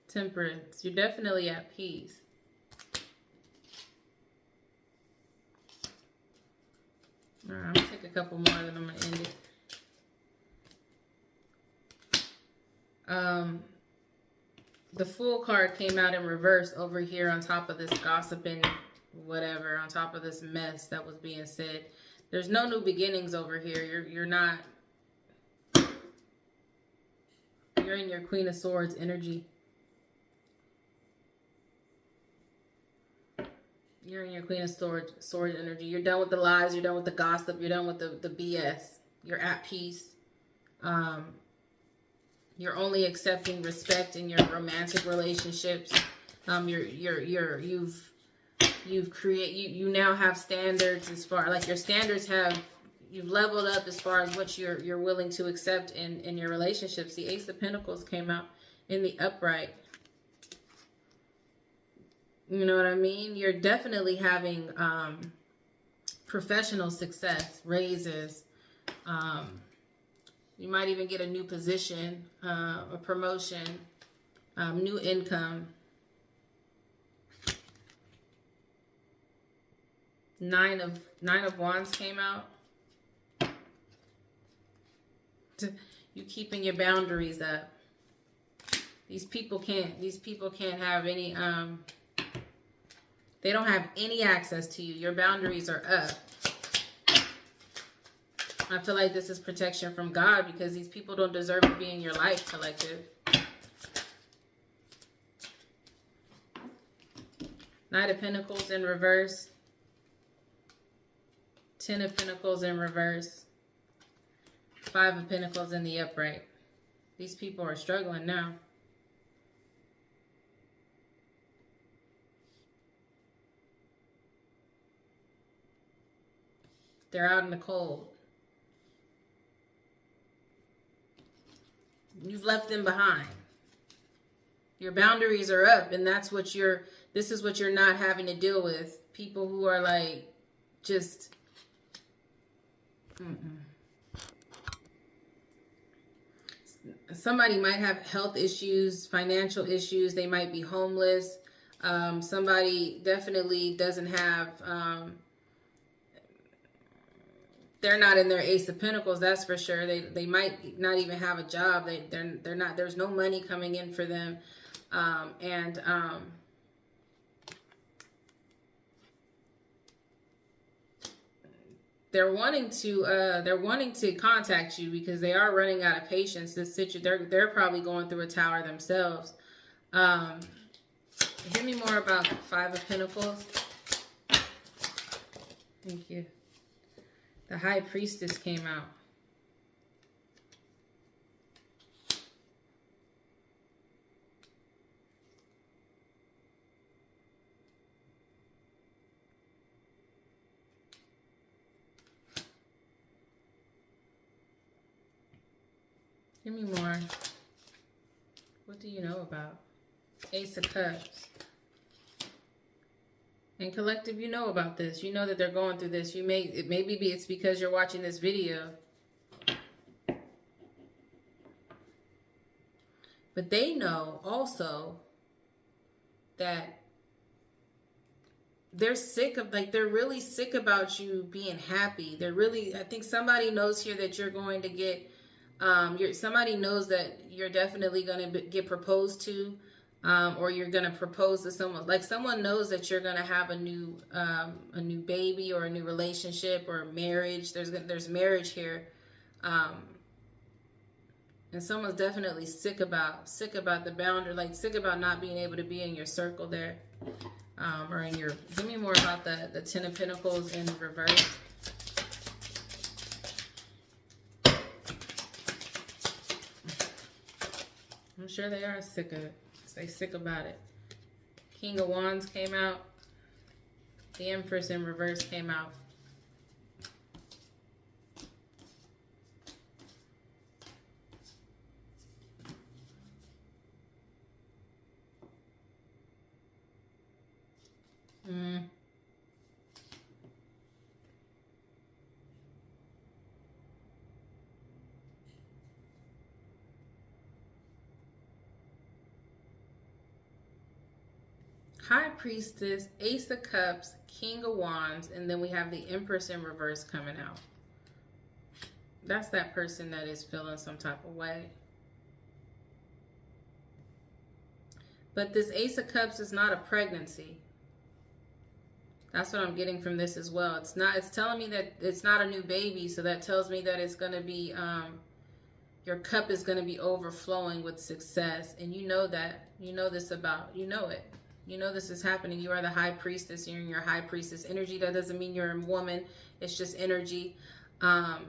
Temperance. You're definitely at peace. All right, I'm going to take a couple more, then I'm going to end it. The Fool card came out in reverse over here on top of this gossiping whatever, on top of this mess that was being said. There's no new beginnings over here. You're in your Queen of Swords energy. You're in your Queen of Swords energy. You're done with the lies. You're done with the gossip. You're done with the BS. You're at peace. You're only accepting respect in your romantic relationships. You now have standards as far like your standards you've leveled up as far as what you're willing to accept in your relationships. The Ace of Pentacles came out in the upright. You know what I mean? You're definitely having professional success, raises. You might even get a new position, a promotion, new income. Nine of Wands came out. You keeping your boundaries up. These people can't have any they don't have any access to you. Your boundaries are up. I feel like this is protection from God because these people don't deserve to be in your life, collective. Knight of Pentacles in reverse. 10 of Pentacles in reverse. 5 of Pentacles in the upright. These people are struggling now. They're out in the cold. You've left them behind. Your boundaries are up, and this is what you're not having to deal with. People who are like, just, Somebody might have health issues, financial issues. They might be homeless. Somebody definitely doesn't have, they're not in their Ace of Pentacles, that's for sure. They might not even have a job. They're not. There's no money coming in for them, they're wanting to contact you because they are running out of patience. They're probably going through a tower themselves. Hear me more about 5 of Pentacles. Thank you. The High Priestess came out. Give me more. What do you know about? Ace of Cups. And collective, you know about this. You know that they're going through this. Maybe it's because you're watching this video. But they know also that they're really sick about you being happy. I think somebody knows here that you're going to get Somebody knows that you're definitely going to get proposed to, or you're going to propose to someone. Like someone knows that you're going to have a new baby or a new relationship or marriage. There's marriage here, and someone's definitely sick about the boundary, like sick about not being able to be in your circle there, or in your. Give me more about the Ten of Pentacles in reverse. I'm sure they are sick of it. They're sick about it. King of Wands came out. The Empress in reverse came out. High Priestess, Ace of Cups, King of Wands, and then we have the Empress in reverse coming out. That's that person that is feeling some type of way. But this Ace of Cups is not a pregnancy. That's what I'm getting from this as well. It's not. It's telling me that it's not a new baby, so that tells me that it's going to be, your cup is going to be overflowing with success. And you know that. You know this about, you know it. You know this is happening. You are the High Priestess. You're in your High Priestess energy. That doesn't mean you're a woman. It's just energy. Sorry,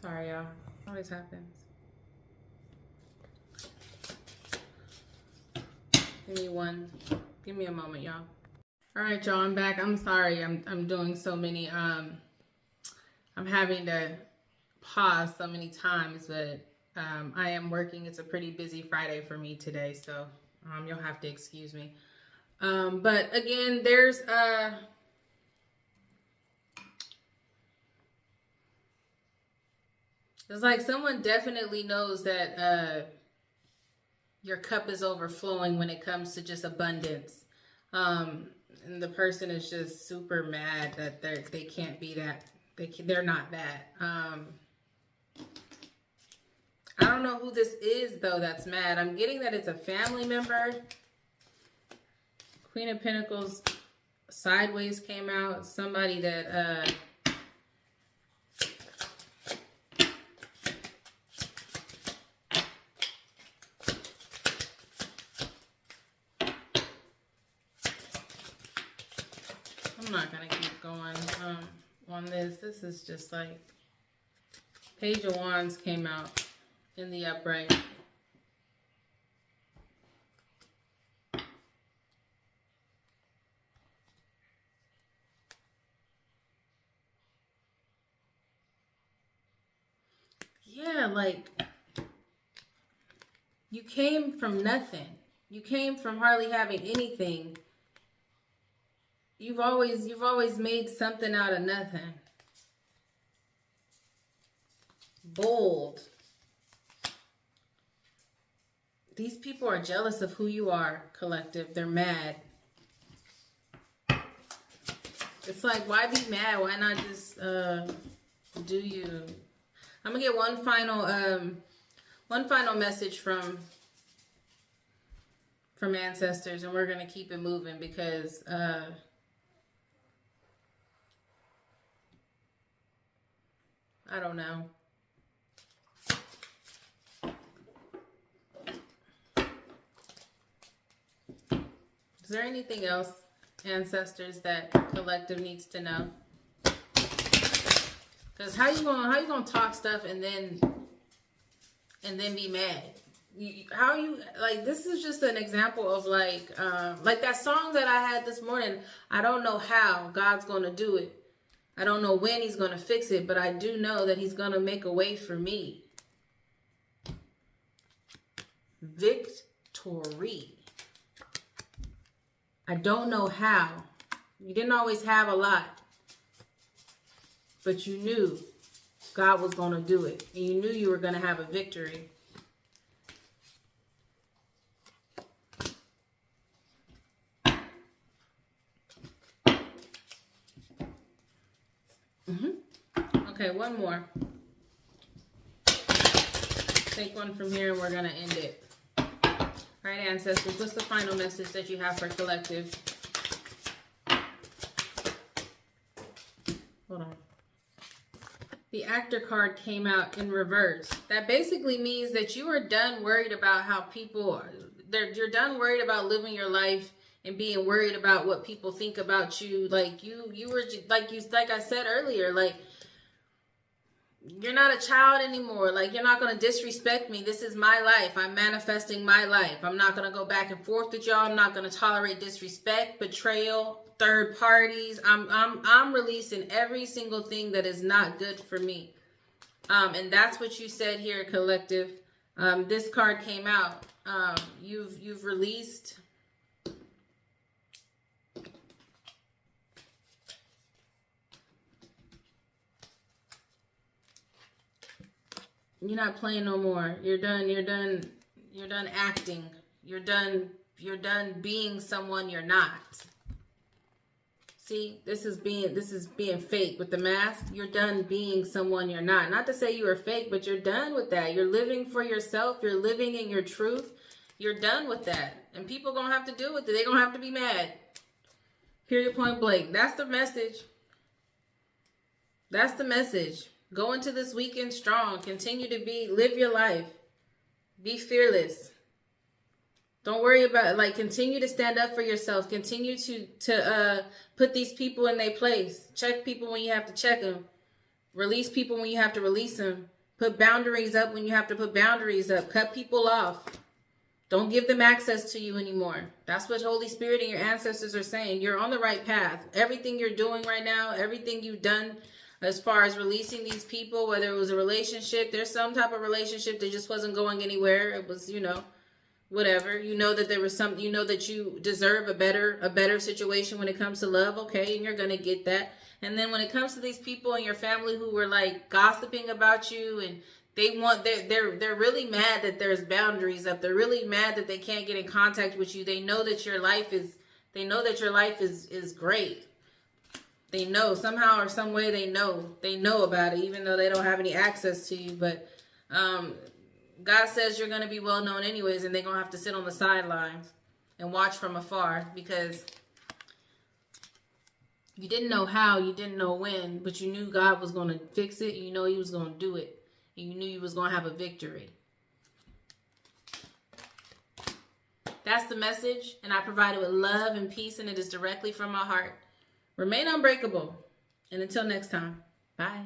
y'all. Always happens. Give me a moment, y'all. All right, y'all. I'm back. I'm sorry. I'm doing so many. I'm having to pause so many times, but I am working. It's a pretty busy Friday for me today, so you'll have to excuse me. But again, there's it's like someone definitely knows that your cup is overflowing when it comes to just abundance. And the person is just super mad that they can't be that. They're not that. I don't know who this is, though, that's mad. I'm getting that it's a family member. Queen of Pentacles sideways came out. Somebody that... I'm not going to keep going on this. This is just like... Page of Wands came out in the upright. Yeah, like you came from nothing. You came from hardly having anything. You've always made something out of nothing. Bold. These people are jealous of who you are, collective. They're mad. It's like, why be mad? Why not just do you? I'm gonna get one final message from ancestors, and we're gonna keep it moving because I don't know. Is there anything else, ancestors, that collective needs to know? Because how you gonna talk stuff and then be mad? This is just an example of like that song that I had this morning. I don't know how God's gonna do it. I don't know when he's gonna fix it, but I do know that he's gonna make a way for me. Victory. I don't know how. You didn't always have a lot, but you knew God was going to do it. And you knew you were going to have a victory. Okay, one more. Take one from here and we're going to end it. All right, ancestors, what's the final message that you have for collective? Hold on. The Actor card came out in reverse. That basically means that you are done worried about how people, you're done worried about living your life and being worried about what people think about you. Like you were, like I said earlier, like, you're not a child anymore. Like, you're not going to disrespect me. This is my life. I'm manifesting my life. I'm not going to go back and forth with y'all. I'm not going to tolerate disrespect, betrayal, third parties. I'm releasing every single thing that is not good for me. And that's what you said here, collective. This card came out. You've released. You're not playing no more. You're done acting. You're done being someone you're not. See, this is being fake with the mask. You're done being someone you're not. Not to say you were fake, but you're done with that. You're living for yourself. You're living in your truth. You're done with that. And people going to have to deal with it. They're going to have to be mad. Period, point blank. That's the message. That's the message. Go into this weekend strong. Continue to live your life. Be fearless. Don't worry about it. Like, continue to stand up for yourself. Continue to put these people in their place. Check people when you have to check them. Release people when you have to release them. Put boundaries up when you have to put boundaries up. Cut people off. Don't give them access to you anymore. That's what Holy Spirit and your ancestors are saying. You're on the right path. Everything you're doing right now, everything you've done as far as releasing these people, whether it was a relationship, there's some type of relationship that just wasn't going anywhere. It was, whatever. You know that there was some, you know that you deserve a better situation when it comes to love. Okay. And you're going to get that. And then when it comes to these people in your family who were like gossiping about you, and they're really mad that there's boundaries up. They're really mad that they can't get in contact with you. They know that your life is great. They know somehow or some way they know about it, even though they don't have any access to you. But God says you're going to be well known anyways, and they're going to have to sit on the sidelines and watch from afar, because you didn't know how, you didn't know when, but you knew God was going to fix it. You know he was going to do it. And you knew you was going to have a victory. That's the message, and I provide it with love and peace, and it is directly from my heart. Remain unbreakable. And until next time, bye.